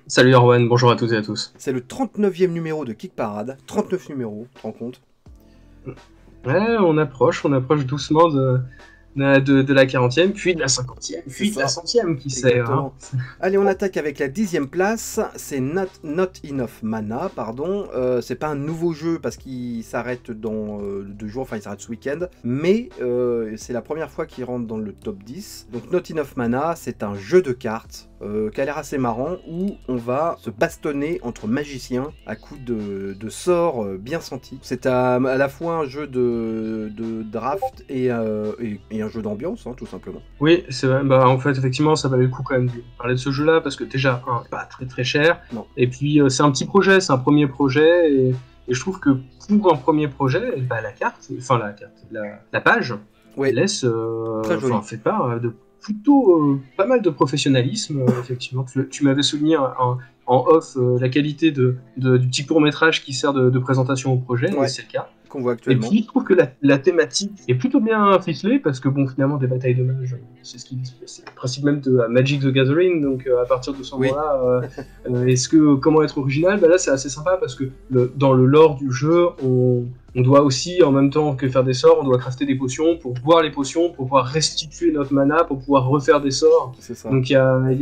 Salut Erwan, bonjour à toutes et à tous. C'est le 39e numéro de Kick Parade. 39 numéros, tu te rends compte? Ouais, on approche doucement de la 40e, puis de la 50e, C'est puis de la ça, 100e, qui sait. Hein. exactement. Allez, on attaque avec la 10e place. C'est Not Enough Mana, pardon. C'est pas un nouveau jeu parce qu'il s'arrête dans 2 jours, enfin il s'arrête ce week-end. Mais c'est la première fois qu'il rentre dans le top 10. Donc Not Enough Mana, c'est un jeu de cartes qui a l'air assez marrant où on va se bastonner entre magiciens à coups de sorts bien sentis. C'est à la fois un jeu de draft et un jeu d'ambiance, hein, tout simplement. Oui, c'est vrai, bah, en fait, effectivement, ça valait le coup quand même de parler de ce jeu-là, parce que déjà, pas très très cher, Non. et puis c'est un petit projet, c'est un premier projet, et je trouve que pour un premier projet, bah, la page, Ouais, laisse, très joli. fait part de plutôt pas mal de professionnalisme, effectivement. Tu m'avais souligné en off la qualité du petit court-métrage qui sert de présentation au projet, et Ouais, c'est le cas. qu'on voit Et actuellement. puis, je trouve que la thématique est plutôt bien ficelée, parce que, bon, finalement, des batailles de mages, c'est le principe même de Magic the Gathering, donc à partir de ce Oui, moment-là, comment être original? Bah là, c'est assez sympa, parce que dans le lore du jeu, on doit aussi, en même temps que faire des sorts, on doit crafter des potions pour boire les potions, pour pouvoir restituer notre mana, pour pouvoir refaire des sorts. c'est ça. Donc il y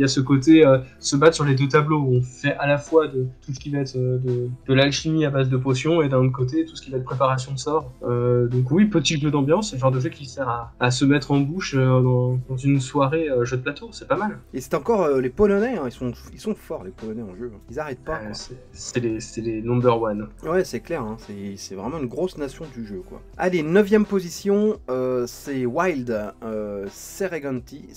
a ce côté se battre sur les deux tableaux où on fait à la fois de tout ce qui va être de l'alchimie à base de potions et d'un autre côté tout ce qui va être préparation de sorts. Donc oui, petit jeu d'ambiance, c'est le genre de jeu qui sert à se mettre en bouche dans une soirée jeu de plateau, c'est pas mal. Et c'est encore les Polonais, hein, ils sont forts les Polonais en jeu. Ils arrêtent pas, quoi. C'est les number one. Ouais, c'est clair, hein, c'est vraiment une grosse nation du jeu, quoi. Allez, 9e position, c'est Wild Serengeti.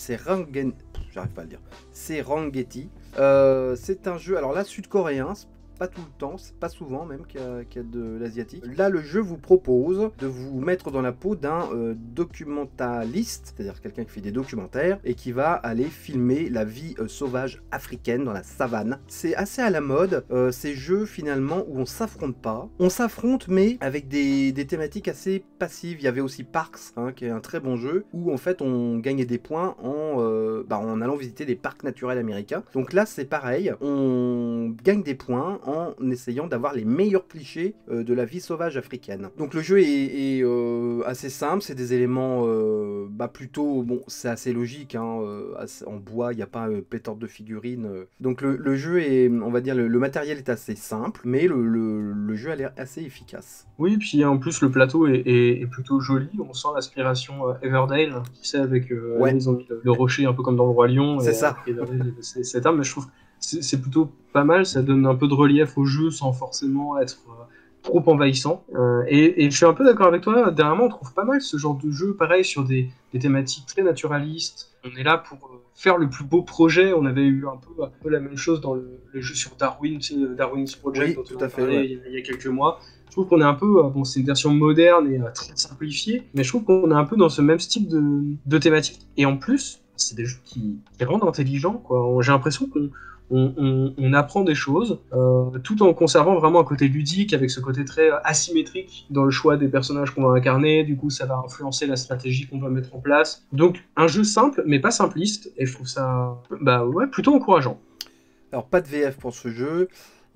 J'arrive pas à le dire. Serengeti. C'est un jeu, alors là, sud-coréen. Pas tout le temps, c'est pas souvent même qu'il y a de l'asiatique. Là, le jeu vous propose de vous mettre dans la peau d'un documentaliste, c'est-à-dire quelqu'un qui fait des documentaires et qui va aller filmer la vie sauvage africaine dans la savane. C'est assez à la mode, ces jeux finalement où on s'affronte pas. On s'affronte mais avec des thématiques assez passives. Il y avait aussi Parks, hein, qui est un très bon jeu, où en fait on gagnait des points en allant visiter des parcs naturels américains. Donc là c'est pareil, on gagne des points en essayant d'avoir les meilleurs clichés de la vie sauvage africaine. Donc le jeu est assez simple, c'est des éléments plutôt, bon, c'est assez logique, hein, en bois, il n'y a pas pléthore de figurines. Donc le jeu est, on va dire, le matériel est assez simple, mais le jeu a l'air assez efficace. Oui, puis en plus le plateau est plutôt joli, on sent l'aspiration Everdale, tu sais, avec là, Ouais, ils ont mis le rocher un peu comme dans le Roi Lion, c'est et ça. Everdale, c'est cette arme, mais je trouve que c'est plutôt pas mal, ça donne un peu de relief au jeu sans forcément être trop envahissant. Et je suis un peu d'accord avec toi, dernièrement on trouve pas mal ce genre de jeu, pareil, sur des thématiques très naturalistes. On est là pour faire le plus beau projet, on avait eu un peu la même chose dans le jeu sur Darwin, tu sais, Darwin's Project Oui, dont tout on a à fait, ouais. parlé il y a quelques mois. Je trouve qu'on est un peu, bon, c'est une version moderne et très simplifiée, mais je trouve qu'on est un peu dans ce même style de thématique. Et en plus, c'est des jeux qui rendent intelligents, quoi. J'ai l'impression qu'on apprend des choses tout en conservant vraiment un côté ludique avec ce côté très asymétrique dans le choix des personnages qu'on va incarner. Du coup, ça va influencer la stratégie qu'on va mettre en place. Donc, un jeu simple, mais pas simpliste, et je trouve ça bah, ouais, plutôt encourageant. Alors, pas de VF pour ce jeu.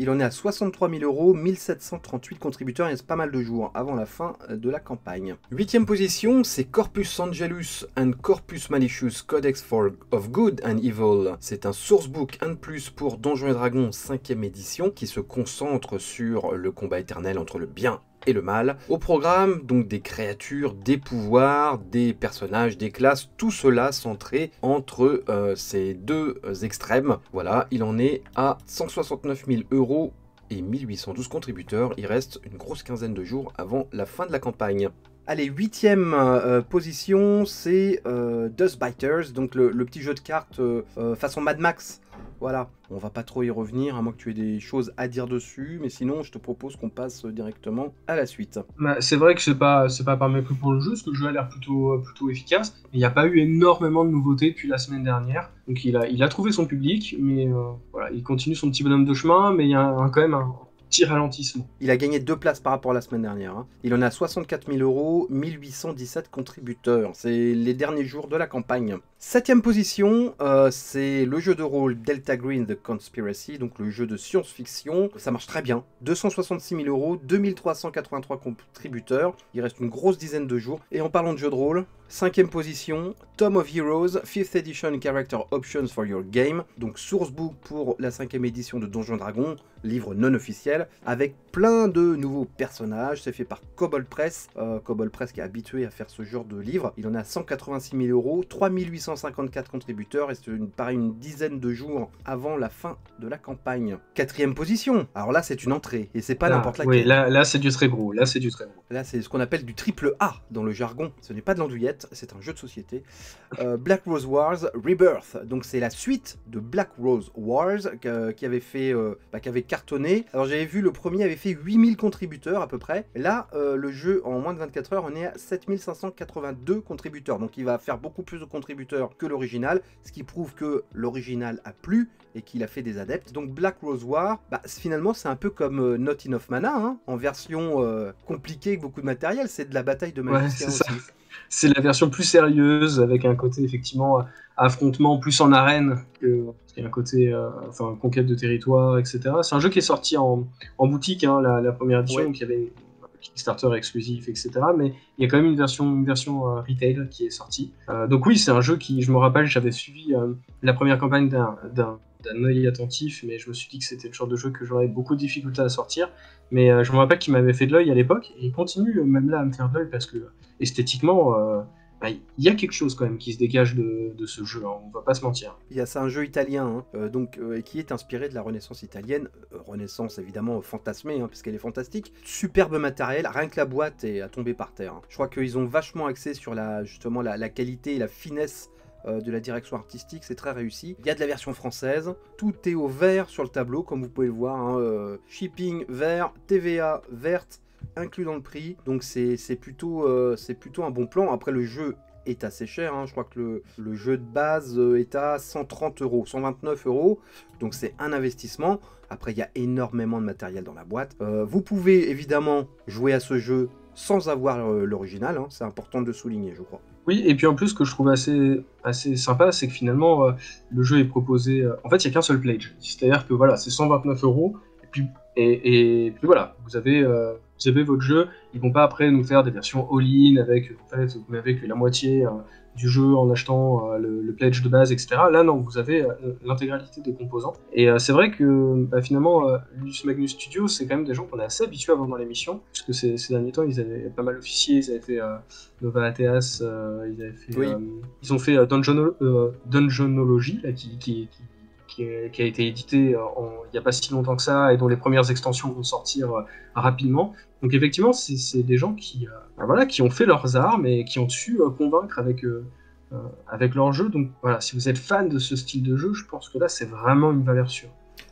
Il en est à 63 000 euros, 1738 contributeurs, il reste pas mal de jours avant la fin de la campagne. 8e position, c'est Corpus Angelus and Corpus Malicious Codex of Good and Evil. C'est un sourcebook 1 de plus pour Donjons et Dragons 5e édition qui se concentre sur le combat éternel entre le bien et le mal. Au programme, donc des créatures, des pouvoirs, des personnages, des classes, tout cela centré entre ces deux extrêmes. Voilà, il en est à 169 000 euros et 1812 contributeurs. Il reste une grosse quinzaine de jours avant la fin de la campagne. Allez, 8e position, c'est Dustbiters, donc le petit jeu de cartes façon Mad Max. Voilà, on va pas trop y revenir, à moins que tu aies des choses à dire dessus, mais sinon je te propose qu'on passe directement à la suite. Bah, c'est vrai que c'est pas par mépris pour le jeu, parce que le jeu a l'air plutôt efficace. Il n'y a pas eu énormément de nouveautés depuis la semaine dernière. Donc il a trouvé son public, mais voilà, il continue son petit bonhomme de chemin, mais il y a quand même un petit ralentissement. Il a gagné 2 places par rapport à la semaine dernière, hein. Il en a 64 000 euros, 1817 contributeurs. C'est les derniers jours de la campagne. 7ème position, c'est le jeu de rôle Delta Green The Conspiracy, donc le jeu de science-fiction. Ça marche très bien. 266 000 euros, 2383 contributeurs. Il reste une grosse dizaine de jours. Et en parlant de jeu de rôle, 5ème position, Tome of Heroes, 5th Edition Character Options for Your Game. Donc sourcebook pour la 5ème édition de Donjons Dragons, livre non officiel, avec plein de nouveaux personnages. C'est fait par Kobold Press. Kobold Press qui est habitué à faire ce genre de livre. Il en a 186 000 euros, 3854 contributeurs et c'est pareil une dizaine de jours avant la fin de la campagne. 4ème position. Alors là, c'est une entrée et c'est pas n'importe laquelle. Oui, là c'est du très gros. Là, c'est du très gros. Là, c'est ce qu'on appelle du triple A dans le jargon. Ce n'est pas de l'andouillette, c'est un jeu de société. Black Rose Wars Rebirth. Donc c'est la suite de Black Rose Wars qui avait fait, qui avait cartonné. Alors j'avais vu le premier avait fait 8000 contributeurs à peu près. Là, le jeu en moins de 24 heures, on est à 7582 contributeurs. Donc il va faire beaucoup plus de contributeurs que l'original, ce qui prouve que l'original a plu et qu'il a fait des adeptes. Donc Black Rose War, finalement c'est un peu comme Not Enough Mana, hein, en version compliquée avec beaucoup de matériel. C'est de la bataille de magiciens aussi. C'est la version plus sérieuse, avec un côté effectivement affrontement plus en arène, qu'il y a un côté conquête de territoire, etc. C'est un jeu qui est sorti en boutique, hein, la première édition, qui avait Kickstarter exclusif, etc. Mais il y a quand même une version retail qui est sortie. Donc oui, c'est un jeu qui, je me rappelle, j'avais suivi la première campagne d'un œil attentif, mais je me suis dit que c'était le genre de jeu que j'aurais beaucoup de difficultés à sortir. Mais je me rappelle qu'il m'avait fait de l'œil à l'époque, et il continue même là à me faire de l'œil, parce que esthétiquement, il y a quelque chose quand même qui se dégage de ce jeu, hein, on va pas se mentir. C'est un jeu italien, hein, qui est inspiré de la Renaissance italienne, Renaissance évidemment fantasmée, hein, parce qu'elle est fantastique. Superbe matériel, rien que la boîte est à tomber par terre. Hein. Je crois qu'ils ont vachement axé sur justement la qualité et la finesse de la direction artistique, c'est très réussi. Il y a de la version française, tout est au vert sur le tableau, comme vous pouvez le voir, hein, shipping vert, TVA verte, inclus dans le prix, donc c'est plutôt un bon plan. Après, le jeu est assez cher, hein. Je crois que le jeu de base est à 130 euros, 129 euros, donc c'est un investissement. Après, il y a énormément de matériel dans la boîte. Vous pouvez évidemment jouer à ce jeu sans avoir l'original, hein. C'est important de le souligner, je crois. Oui, et puis en plus, ce que je trouve assez sympa, c'est que finalement, le jeu est proposé... en fait, il n'y a qu'un seul pledge. C'est-à-dire que voilà, c'est 129 euros, et puis voilà, vous avez votre jeu. Ils vont pas après nous faire des versions all-in avec la moitié du jeu en achetant le pledge de base, etc. Là, non, vous avez l'intégralité des composants. Et c'est vrai que finalement, Ludus Magnus Studio, c'est quand même des gens qu'on est assez habitués à voir dans l'émission, puisque ces derniers temps, ils avaient pas mal officié, ils avaient fait Nova Ateas, ils ont fait Dungeonology, là, qui a été édité il n'y a pas si longtemps que ça, et dont les premières extensions vont sortir rapidement. Donc effectivement, c'est des gens qui ont fait leurs armes et qui ont su convaincre avec leur jeu. Donc voilà, si vous êtes fan de ce style de jeu, je pense que là, c'est vraiment une valeur sûre.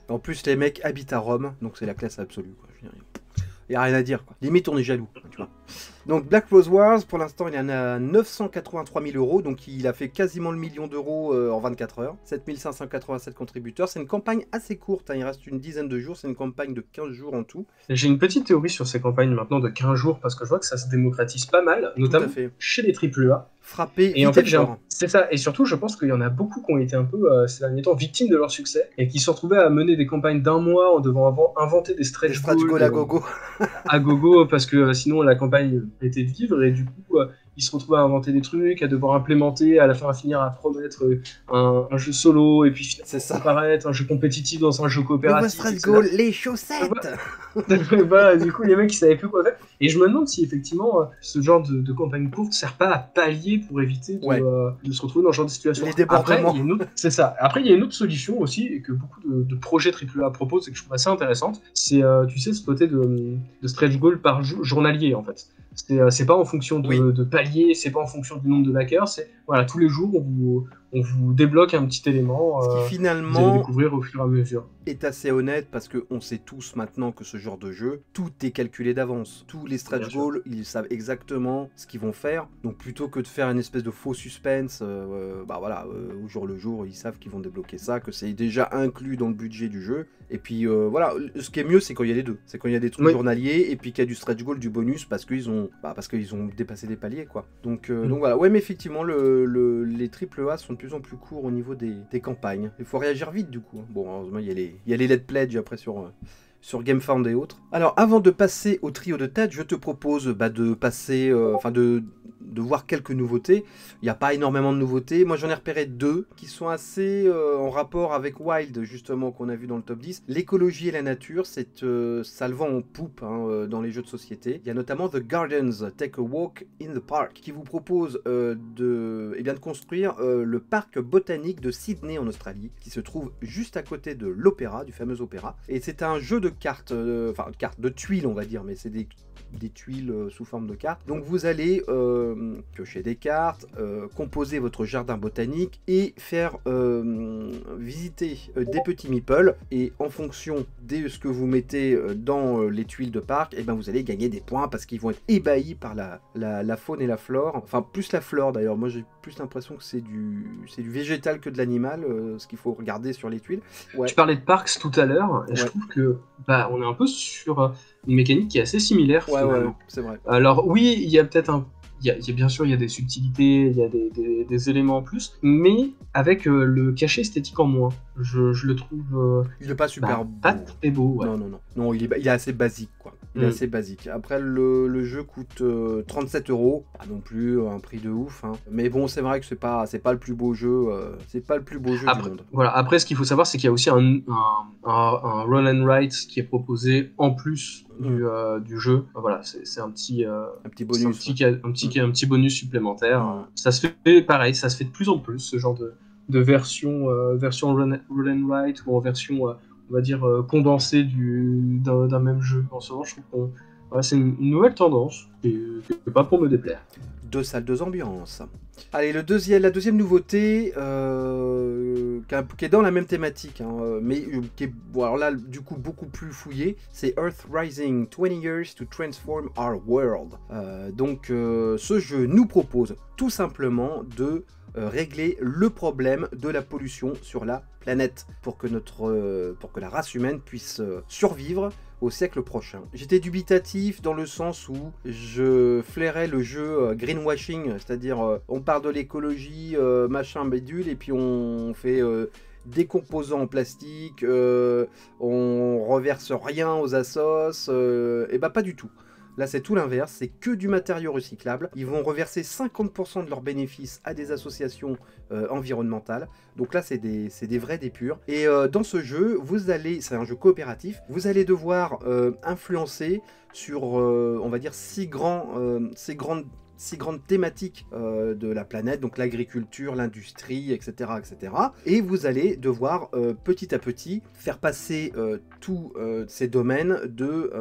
En plus, les mecs habitent à Rome, donc c'est la classe absolue, quoi. Il n'y a rien à dire, quoi. Limite, on est jaloux, tu vois. Donc Black Rose Wars, pour l'instant, il en a 983 000 euros, donc il a fait quasiment le million d'euros en 24 heures. 7587 contributeurs. C'est une campagne assez courte, hein, il reste une dizaine de jours, c'est une campagne de 15 jours en tout. J'ai une petite théorie sur ces campagnes maintenant de 15 jours, parce que je vois que ça se démocratise pas mal, notamment chez les AAA. Frappé, et en fait, c'est ça. Et surtout, je pense qu'il y en a beaucoup qui ont été un peu, ces derniers temps, victimes de leur succès, et qui se retrouvaient à mener des campagnes d'un mois en devant inventer des stretch goals à gogo. À gogo, parce que sinon la campagne était de vivre, et du coup, ils se retrouvaient à inventer des trucs, à devoir implémenter, à la fin à finir à promettre un jeu solo, et puis apparaître un jeu compétitif dans un jeu coopératif. Le stretch goal, les chaussettes. Voilà, du coup, les mecs, ils savaient plus quoi faire. Et je me demande si effectivement, ce genre de campagne courte sert pas à pallier pour éviter de se retrouver dans ce genre de situation. Les débordements. C'est ça. Après, il y a une autre solution aussi, et que beaucoup de projets AAA proposent, et que je trouve assez intéressante. C'est, tu sais, ce côté de stretch goal par journalier, en fait. C'est pas en fonction de palier, c'est pas en fonction du nombre de backers, c'est voilà, tous les jours on vous débloque un petit élément ce qui finalement vous allez découvrir au fur et à mesure. Est assez honnête, parce qu'on sait tous maintenant que ce genre de jeu, tout est calculé d'avance. Tous les stretch goals, ils savent exactement ce qu'ils vont faire. Donc plutôt que de faire une espèce de faux suspense, au jour le jour, ils savent qu'ils vont débloquer ça, que c'est déjà inclus dans le budget du jeu. Et puis voilà, ce qui est mieux, c'est quand il y a les deux. C'est quand il y a des trucs journaliers et puis qu'il y a du stretch goal, du bonus, parce qu'ils ont dépassé des paliers, quoi. Donc voilà, ouais, mais effectivement, les AAA sont de plus en plus court au niveau des campagnes. Il faut réagir vite du coup. Bon, heureusement, il y a les Let's Pledge après sur GameFound et autres. Alors, avant de passer au trio de tête, je te propose de passer, de voir quelques nouveautés. Il n'y a pas énormément de nouveautés. Moi, j'en ai repéré 2 qui sont assez en rapport avec Wild, justement, qu'on a vu dans le top 10. L'écologie et la nature, ça le vend en poupe dans les jeux de société. Il y a notamment The Gardens, Take a Walk in the Park, qui vous propose de construire le parc botanique de Sydney en Australie, qui se trouve juste à côté de l'opéra, du fameux opéra. Et c'est un jeu de cartes, de tuiles, on va dire, mais c'est des tuiles sous forme de cartes. Donc vous allez piocher des cartes, composer votre jardin botanique et faire visiter des petits meeples, et en fonction de ce que vous mettez dans les tuiles de parc, et vous allez gagner des points parce qu'ils vont être ébahis par la faune et la flore. Enfin, plus la flore d'ailleurs. Moi j'ai plus l'impression que c'est du végétal que de l'animal, ce qu'il faut regarder sur les tuiles. Ouais. Tu parlais de Parks tout à l'heure, et je trouve que on est un peu sur une mécanique qui est assez similaire. Ouais, c'est vrai. Alors oui, il y a peut-être bien sûr, il y a des subtilités, il y a des éléments en plus, mais avec le cachet esthétique en moins. Je le trouve... il n'est pas super beau. Pas très beau, ouais. Non, il est assez basique, quoi. Il est assez basique. Après, le jeu coûte 37 €. Pas non plus un prix de ouf. Mais bon, c'est vrai que c'est pas le plus beau jeu. C'est pas le plus beau jeu du monde. Voilà. Après, ce qu'il faut savoir, c'est qu'il y a aussi un roll and write qui est proposé en plus du jeu. Voilà, c'est un petit bonus. Un petit bonus supplémentaire. Ça se fait pareil, ça se fait de plus en plus, ce genre de version roll and write, ou en version on va dire condensée d'un même jeu. En ce moment, je trouve que c'est une nouvelle tendance qui est pas pour me déplaire. 2 salles, 2 ambiances. Allez, la deuxième nouveauté qui est dans la même thématique, mais qui est alors là du coup beaucoup plus fouillée, c'est Earth Rising 20 Years to Transform Our World. Donc ce jeu nous propose tout simplement de régler le problème de la pollution sur la planète pour que la race humaine puisse survivre au siècle prochain. J'étais dubitatif dans le sens où je flairais le jeu greenwashing, c'est-à-dire on parle de l'écologie, machin bidule, et puis on fait des composants en plastique, on reverse rien aux assos, et pas du tout. Là, c'est tout l'inverse, c'est que du matériau recyclable. Ils vont reverser 50% de leurs bénéfices à des associations environnementales. Donc là, c'est des vrais, des purs. Et dans ce jeu, c'est un jeu coopératif, vous allez devoir influencer sur, on va dire, 6 grandes thématiques de la planète, donc l'agriculture, l'industrie, etc., etc. Et vous allez devoir petit à petit faire passer tous ces domaines de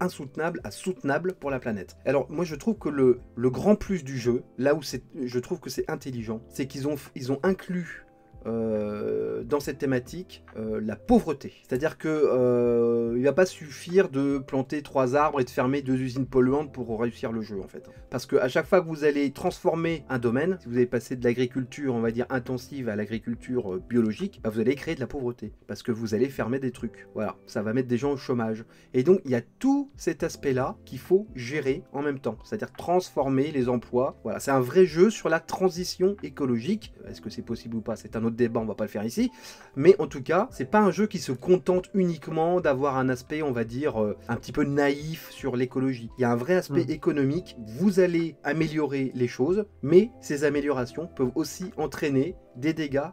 insoutenable à soutenable pour la planète. Alors moi je trouve que le grand plus du jeu, là où je trouve que c'est intelligent, c'est qu'ils ont inclus dans cette thématique la pauvreté. C'est-à-dire que il va pas suffire de planter 3 arbres et de fermer 2 usines polluantes pour réussir le jeu en fait. Parce que à chaque fois que vous allez transformer un domaine, si vous allez passer de l'agriculture, on va dire intensive, à l'agriculture biologique, vous allez créer de la pauvreté. Parce que vous allez fermer des trucs. Voilà, ça va mettre des gens au chômage. Et donc il y a tout cet aspect-là qu'il faut gérer en même temps. C'est-à-dire transformer les emplois. Voilà, c'est un vrai jeu sur la transition écologique. Est-ce que c'est possible ou pas? C'est un autre débat, on va pas le faire ici, mais en tout cas c'est pas un jeu qui se contente uniquement d'avoir un aspect, on va dire, un petit peu naïf sur l'écologie. Il y a un vrai aspect économique, vous allez améliorer les choses, mais ces améliorations peuvent aussi entraîner des dégâts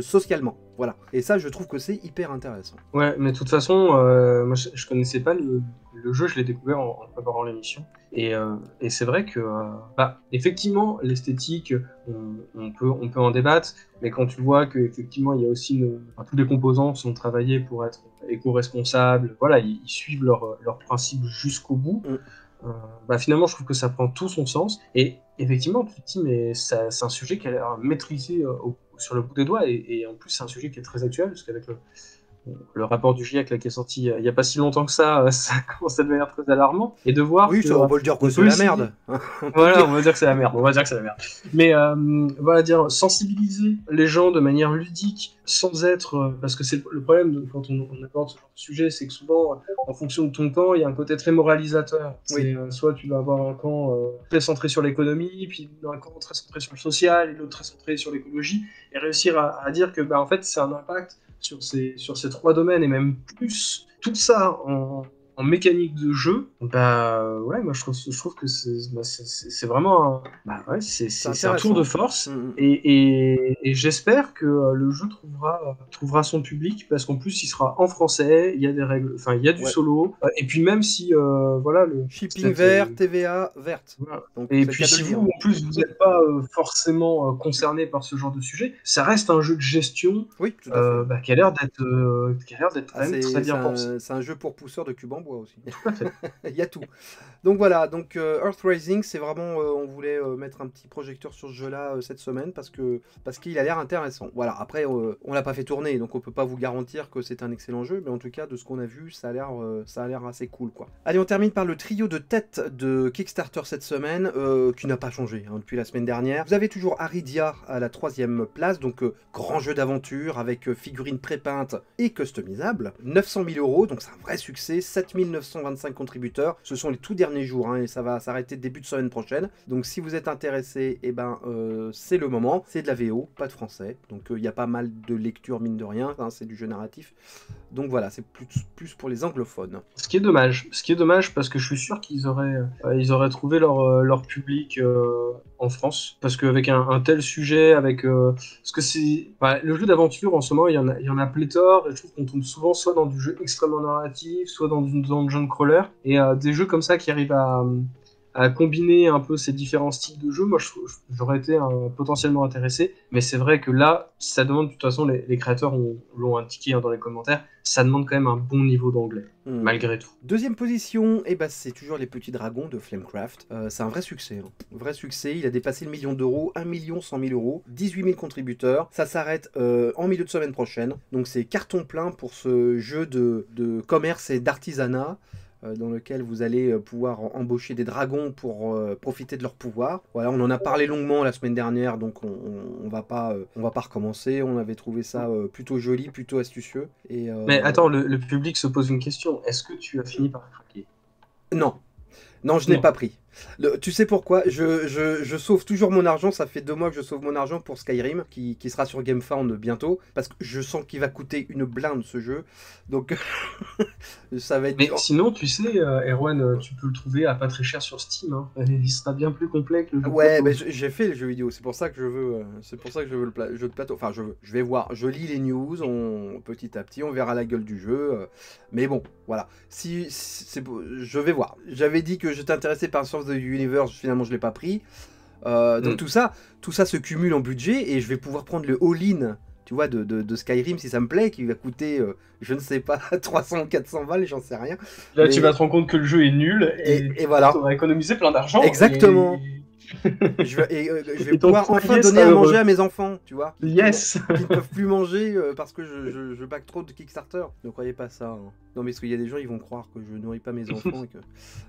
socialement. Voilà. Et ça, je trouve que c'est hyper intéressant. Ouais, mais de toute façon, moi, je connaissais pas le jeu, je l'ai découvert en préparant l'émission. Et c'est vrai que, effectivement, l'esthétique, on peut en débattre, mais quand tu vois qu'effectivement, il y a aussi tous les composants sont travaillés pour être éco-responsables, voilà, ils suivent leurs principes jusqu'au bout. Finalement, je trouve que ça prend tout son sens. Et effectivement, tu te dis, mais c'est un sujet qui a l'air maîtrisé sur le bout des doigts, et en plus, c'est un sujet qui est très actuel, parce qu'avec le rapport du GIEC là, qui est sorti il n'y a pas si longtemps que ça, ça commence à devenir très alarmant. Et de voir Oui, que, on peut le dire que on c'est peut la essayer- merde. On peut le Voilà, dire. on va dire que c'est la merde. On va dire que c'est la merde. Mais voilà, dire sensibiliser les gens de manière ludique, sans être, parce que c'est le problème quand on aborde ce genre de sujet, c'est que souvent, en fonction de ton camp, il y a un côté très moralisateur. Oui. C'est soit tu vas avoir un camp très centré sur l'économie, puis un camp très centré sur le social, et l'autre très centré sur l'écologie, et réussir à dire que bah en fait c'est un impact sur ces trois domaines et même plus tout ça en mécanique de jeu, bah ouais, moi je trouve que c'est vraiment ouais, C'est c'est un tour de intéressant. force Mm. et j'espère que le jeu trouvera son public parce qu'en plus il sera en français, il y a des règles, enfin il y a du Ouais. solo et puis même si voilà Shipping vert, TVA verte. voilà. Donc Et c'est le puis cas de le si dire. vous, en plus, vous n'êtes pas forcément concerné par ce genre de sujet, ça reste un jeu de gestion Oui, tout à fait. qui a l'air d'être Ah, quand même très bien pensé. c'est un jeu pour pousseurs de cubes en bois aussi. Tout à fait. Il y a tout. Donc voilà, donc Earth Rising, c'est vraiment, on voulait mettre un petit projecteur sur ce jeu-là cette semaine parce qu'il a l'air intéressant. Voilà, après on l'a pas fait tourner, donc on peut pas vous garantir que c'est un excellent jeu, mais en tout cas de ce qu'on a vu, ça a l'air assez cool quoi. Allez, on termine par le trio de tête de Kickstarter cette semaine, qui n'a pas changé hein, depuis la semaine dernière. Vous avez toujours Aridia à la 3e place, donc grand jeu d'aventure avec figurines prépeintes et customisables. 900 000 €, donc c'est un vrai succès. 7 925 contributeurs. Ce sont les tout derniers jours, hein, et ça va s'arrêter début de semaine prochaine. Donc si vous êtes intéressé, eh ben, c'est le moment. C'est de la VO, pas de français. Donc il y a pas mal de lectures, mine de rien. Hein, c'est du jeu narratif. Donc voilà, c'est plus pour les anglophones. Ce qui est dommage parce que je suis sûr ils auraient trouvé leur public en France. Parce qu'avec un tel sujet, parce que le jeu d'aventure en ce moment, il y en a pléthore, et je trouve qu'on tombe souvent soit dans du jeu extrêmement narratif, soit dans une dungeon crawler, et des jeux comme ça qui arrivent à combiner un peu ces différents styles de jeu, moi j'aurais été potentiellement intéressé, mais c'est vrai que là, ça demande, de toute façon, les créateurs l'ont indiqué hein, dans les commentaires, ça demande quand même un bon niveau d'anglais, malgré tout. Deuxième position, eh ben, c'est toujours les petits dragons de Flamecraft. C'est un vrai succès. Hein. Vrai succès, il a dépassé le 1 000 000 €, 1 100 000 €, 18 000 contributeurs. Ça s'arrête en milieu de semaine prochaine. Donc c'est carton plein pour ce jeu de commerce et d'artisanat. Dans lequel vous allez pouvoir embaucher des dragons pour profiter de leur pouvoir. Voilà, on en a parlé longuement la semaine dernière, donc on va pas recommencer. On avait trouvé ça plutôt joli, plutôt astucieux. Mais attends, le public se pose une question. Est-ce que tu as fini par craquer? Non, je n'ai pas pris. Tu sais pourquoi je sauve toujours mon argent, ça fait 2 mois que je sauve mon argent pour Skyrim, qui sera sur GameFound bientôt, parce que je sens qu'il va coûter une blinde ce jeu, donc ça va être... Mais sinon, tu sais, Erwan, tu peux le trouver à pas très cher sur Steam, hein. Il sera bien plus complet que le jeu. Ouais, mais j'ai fait le jeu vidéo, c'est pour ça que je veux, le jeu de plateau, enfin je vais voir, je lis les news, petit à petit, on verra la gueule du jeu, mais bon, voilà, je vais voir. J'avais dit que j'étais intéressé par Source of the Universe, finalement je l'ai pas pris, donc tout ça se cumule en budget, et je vais pouvoir prendre le all-in, tu vois, de Skyrim si ça me plaît, qui va coûter, je ne sais pas, 300 ou 400 balles, j'en sais rien. Là, tu vas te rendre compte que le jeu est nul, et voilà. Tu vas économiser plein d'argent. Exactement. Je vais pouvoir enfin donner à manger à mes enfants, tu vois. Yes. Qui ne peuvent plus manger parce que je back trop de Kickstarter. Ne croyez pas ça. Hein. Non, mais parce qu'il y a des gens, ils vont croire que je nourris pas mes enfants. Et que...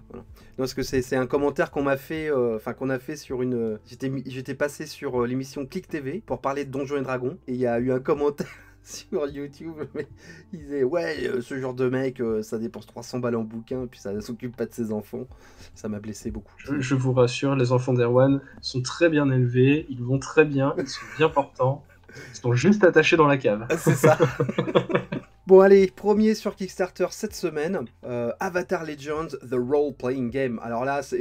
voilà. Non, parce que c'est un commentaire qu'on m'a fait, qu'on a fait sur une... J'étais passé sur l'émission Click TV pour parler de Donjons et Dragons. Et il y a eu un commentaire sur YouTube, mais il disait ouais, ce genre de mec, ça dépense 300 balles en bouquin, puis ça s'occupe pas de ses enfants. Ça m'a blessé beaucoup. Je vous rassure, les enfants d'Erwan sont très bien élevés, ils vont très bien, ils sont bien portants, ils sont juste attachés dans la cave. C'est ça. Bon allez, premier sur Kickstarter cette semaine, Avatar Legends The Role Playing Game. Alors là, c'est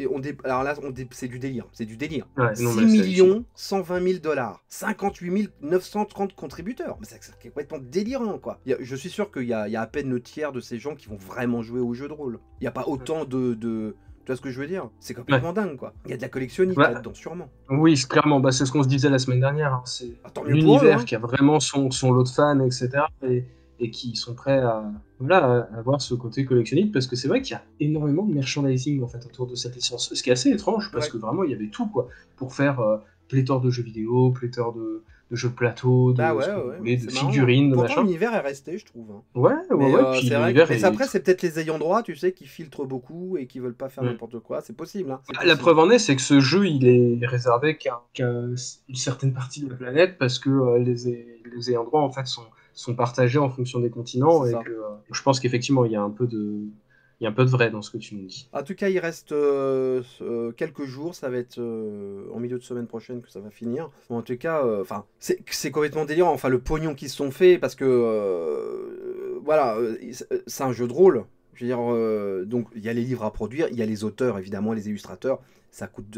du délire, Ouais, 6 120 000 $, 58 930 contributeurs. Mais c'est complètement délirant quoi. Je suis sûr qu'il y a à peine le tiers de ces gens qui vont vraiment jouer au jeu de rôle. Il n'y a pas autant de... Tu vois ce que je veux dire? C'est complètement dingue quoi. Il y a de la collectionnite là-dedans sûrement. Oui, clairement, c'est ce qu'on se disait la semaine dernière. Hein. C'est l'univers qui a vraiment son lot de fans, etc. Et qui sont prêts à avoir ce côté collectionniste, parce que c'est vrai qu'il y a énormément de merchandising en fait autour de cette licence, ce qui est assez étrange, parce que vraiment il y avait tout quoi, pour faire pléthore de jeux vidéo, pléthore de jeux de plateau, Bah de ouais, ce que vous ouais, voulez, de c'est marrant, hein. figurines, de Pourtant, machin. l'univers est resté, je trouve, hein. Ouais, ouais, Mais ouais, puis c'est vrai l'univers mais est... après, c'est peut-être les ayants droit, tu sais, qui filtrent beaucoup et qui veulent pas faire Mm. n'importe quoi. C'est possible, hein. C'est La possible. preuve en est, c'est que ce jeu, il est réservé qu'à une certaine partie de la planète parce que les ayants droit, en fait, sont partagés en fonction des continents C'est et ça. que je pense qu'effectivement, il y a un peu de vrai dans ce que tu nous dis. En tout cas, il reste quelques jours. Ça va être en milieu de semaine prochaine que ça va finir. Bon, en tout cas, enfin, c'est complètement délirant. Enfin, le pognon qu'ils se sont fait parce que voilà, c'est un jeu de rôle. Je veux dire, donc il y a les livres à produire, il y a les auteurs évidemment, les illustrateurs. Ça coûte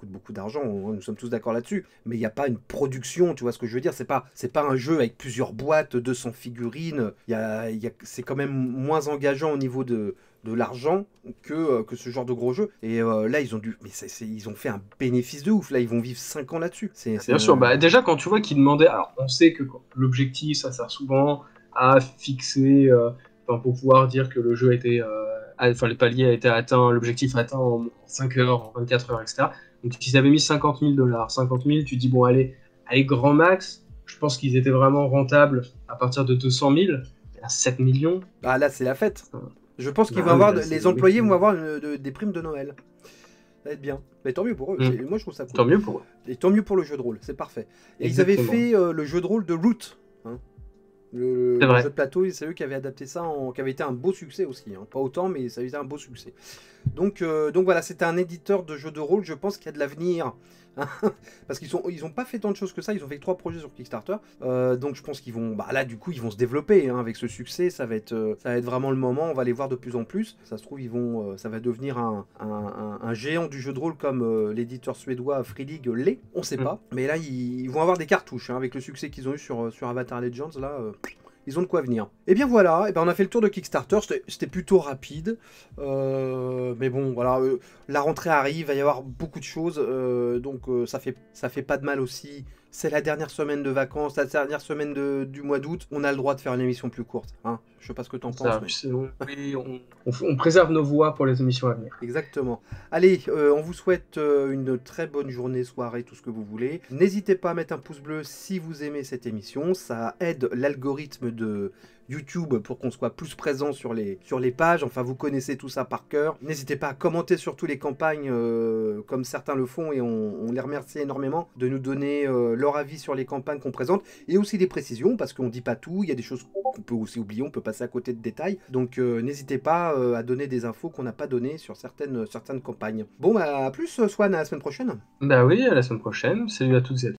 beaucoup d'argent. Nous sommes tous d'accord là-dessus. Mais il n'y a pas une production. Tu vois ce que je veux dire? C'est pas un jeu avec plusieurs boîtes, 200 figurines. C'est quand même moins engageant au niveau de l'argent que ce genre de gros jeu. Et là, ils ont fait un bénéfice de ouf. Là, ils vont vivre 5 ans là-dessus. Bien sûr, bah, déjà quand tu vois qu'ils demandaient, alors on sait que l'objectif, ça sert souvent à fixer, enfin, pour pouvoir dire que le jeu a été, enfin le palier a été atteint, l'objectif atteint en 5 heures, en 24 heures, etc. Donc ils avaient mis 50 000 $. 50 000, tu dis bon allez grand max, je pense qu'ils étaient vraiment rentables à partir de 200 000, à 7 millions. Ah là, c'est la fête. Je pense qu'ils Bah vont oui, avoir, là, les employés vont avoir des primes de Noël. Ça va être bien. Mais tant mieux pour eux. Mm. Moi, je trouve ça cool. Tant mieux pour eux. Et tant mieux pour le jeu de rôle. C'est parfait. Et Exactement. ils avaient fait le jeu de rôle de Root. Hein. Le C'est vrai. jeu de plateau, c'est eux qui avaient adapté ça, qui avait été un beau succès aussi. Hein. Pas autant, mais ça avait été un beau succès. Donc voilà, c'était un éditeur de jeux de rôle, je pense qu'il y a de l'avenir. Parce ils ont pas fait tant de choses que ça, ils ont fait 3 projets sur Kickstarter. Donc je pense qu'ils vont. Bah là, du coup, ils vont se développer hein, avec ce succès. Ça va être vraiment le moment. On va les voir de plus en plus. Ça se trouve, ça va devenir un géant du jeu de rôle comme l'éditeur suédois Free League l'est. On sait pas. Mais là, ils vont avoir des cartouches hein, avec le succès qu'ils ont eu sur Avatar Legends. Là. Ils ont de quoi venir. Et bien voilà, et ben on a fait le tour de Kickstarter, c'était plutôt rapide. Mais bon, voilà, la rentrée arrive, il va y avoir beaucoup de choses, donc ça fait pas de mal aussi. C'est la dernière semaine de vacances, la dernière semaine du mois d'août. On a le droit de faire une émission plus courte. Hein. Je sais pas ce que t'en penses. Mais... on préserve nos voix pour les émissions à venir. Exactement. Allez, on vous souhaite une très bonne journée, soirée, tout ce que vous voulez. N'hésitez pas à mettre un pouce bleu si vous aimez cette émission. Ça aide l'algorithme de YouTube pour qu'on soit plus présent sur les pages. Enfin, vous connaissez tout ça par cœur. N'hésitez pas à commenter surtout les campagnes comme certains le font et on les remercie énormément de nous donner leur avis sur les campagnes qu'on présente et aussi des précisions parce qu'on dit pas tout. Il y a des choses qu'on peut aussi oublier, on peut passer à côté de détails. Donc n'hésitez pas à donner des infos qu'on n'a pas données sur certaines campagnes. Bon, bah à plus Swan, à la semaine prochaine. Bah oui, à la semaine prochaine. Salut à toutes et à tous.